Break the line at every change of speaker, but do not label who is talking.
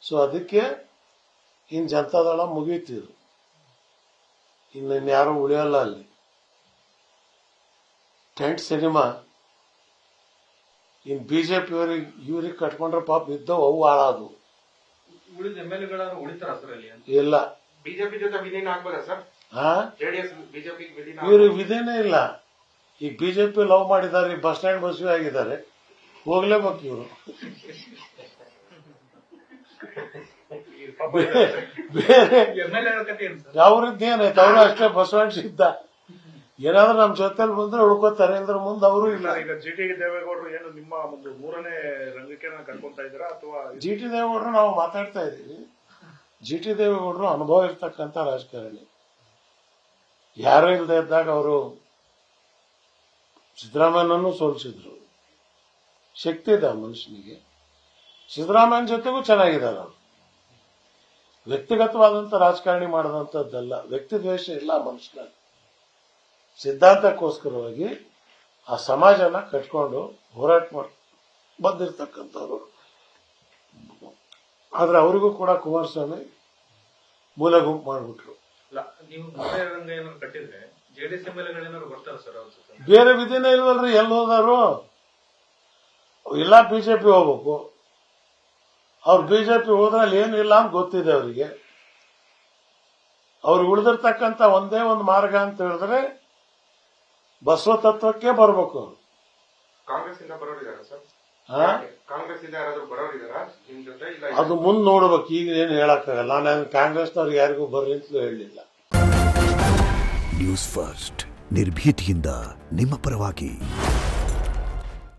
So ಅದಕ್ಕೆ ಇನ್ನು ಜನತಾದಳ ಮುಗೀತಿದ್ರು, ಇನ್ಯಾರು ಉಳಿಯಲ್ಲ ಅಲ್ಲಿ. ಟೆಂಟ್ ಸಿನಿಮಾ ಇನ್ ಬಿಜೆಪಿ ಇವ್ರಿಗೆ ಕಟ್ಕೊಂಡ್ರೆ ಪಾಪ ಇದ್ದವು ಅವು ಹಾಳಾದವು.
ಉಳಿದ MLA ಉಳಿತಾರ ಸರ್ ಅಲ್ಲಿ?
ಇಲ್ಲ.
ಬಿಜೆಪಿ ಜೊತೆ ವಿಲೀನ ಆಗ್ಬೋದಾ ಸರ್? ಜೆಡಿಎಸ್ ಬಿಜೆಪಿ ವಿಲೀನ
ಇವ್ರಿಗೆ ವಿಧೇನೇ ಇಲ್ಲ. ಈಗ ಬಿಜೆಪಿ ಲವ್ ಮಾಡಿದ್ದಾರೆ, ಬಸ್ ಸ್ಟ್ಯಾಂಡ್ ಬಸ್ವಿ ಆಗಿದ್ದಾರೆ, ಹೋಗ್ಲೇಬೇಕು ಇವರು. ಬೇರೆ ಅವ್ರದ್ದೇನೈತೆ, ಅವರು ಅಷ್ಟೇ ಬಸವಣ್ಣ ಸಿದ್ಧ. ಏನಾದ್ರೂ ನಮ್ ಜೊತೆಲಿ ಬಂದ್ರೆ ಉಳ್ಕೋತಾರೆ, ಇಲ್ದ್ರ ಮುಂದೆ ಅವರು ಇಲ್ಲ.
ಈಗ GT ದೇವೇಗೌಡರು ಏನು ನಿಮ್ಮ ಒಂದು ಮೂರನೇ ರಂಗಕ್ಕೆ ಕರ್ಕೊಂತ ಇದ್ದೀರಾ ಅಥವಾ?
GT ದೇವೇಗೌಡರು ನಾವು ಮಾತಾಡ್ತಾ ಇದ್ದೀವಿ. GT ದೇವೇಗೌಡರು ಅನುಭವ ಇರ್ತಕ್ಕಂಥ ರಾಜಕಾರಣಿ. ಯಾರು ಇಲ್ಲದೆ ಇದ್ದಾಗ ಅವರು ಸಿದ್ದರಾಮಯ್ಯನನ್ನು ಸೋಲಿಸಿದ್ರು. ಶಕ್ತಿ ಇದೆ ಆ ಮನುಷ್ಯನಿಗೆ. ಸಿದ್ದರಾಮಯ್ಯನ ಜೊತೆಗೂ ಚೆನ್ನಾಗಿದ್ದಾರೆ ಅವರು. ವ್ಯಕ್ತಿಗತವಾದಂತ ರಾಜಕಾರಣಿ ಮಾಡದಂತದ್ದಲ್ಲ, ವ್ಯಕ್ತಿ ದ್ವೇಷ ಇಲ್ಲ ಆ ಮನುಷ್ಯನ. ಸಿದ್ಧಾಂತಕ್ಕೋಸ್ಕರವಾಗಿ ಆ ಸಮಾಜನ ಕಟ್ಕೊಂಡು ಹೋರಾಟ ಮಾಡಿ ಬಂದಿರತಕ್ಕಂಥವ್ರು. ಆದ್ರೆ ಅವರಿಗೂ ಕೂಡ ಕುಮಾರಸ್ವಾಮಿ ಮೂಲ ಗುಂಪು ಮಾಡಿಬಿಟ್ರು.
ನೀವು ಮೂರನೇ ರಂಗ ಏನಾದ್ರು ಕಟ್ಟಿದ್ರೆ JDS MLA ಬರ್ತಾರ ಸರ್?
ಬೇರೆ ವಿಧಿನೇ ಇಲ್ವಲ್ರಿ, ಎಲ್ಲಿ ಹೋದಾರು? ಇಲ್ಲ ಬಿಜೆಪಿ ಹೋಗ್ಬೇಕು. ಅವ್ರು ಬಿಜೆಪಿ ಹೋದ್ರೆ ಅಲ್ಲಿ ಏನಿಲ್ಲ ಅಂತ ಗೊತ್ತಿದೆ ಅವರಿಗೆ. ಅವ್ರಿಗೆ ಉಳಿದಿರ್ತಕ್ಕಂಥ ಒಂದೇ ಒಂದು ಮಾರ್ಗ ಅಂತ ಹೇಳಿದ್ರೆ ಬಸವ ತತ್ವಕ್ಕೆ ಬರ್ಬೇಕು.
ಕಾಂಗ್ರೆಸ್ ಇಂದ ಬರೋರಿದಾರ ಸರ್? ಕಾಂಗ್ರೆಸ್ ಇಂದ ಯಾರಾದ್ರೂ ಬರೋರಿದಾರ ನಿಮ್ ಜೊತೆ? ಇಲ್ಲ,
ಅದು ಮುಂದೆ ನೋಡ್ಬೇಕು. ಈಗ ಏನು ಹೇಳಕ್ಕಾಗಲ್ಲ. ನಾನು ಕಾಂಗ್ರೆಸ್ನವ್ರಿಗೆ ಯಾರಿಗೂ ಬರ್ರಿ ಅಂತಲೂ ಹೇಳಲಿಲ್ಲ.
ನ್ಯೂಸ್ ಫಸ್ಟ್, ನಿರ್ಭೀತಿಯಿಂದ ನಿಮ್ಮ ಪರವಾಗಿ.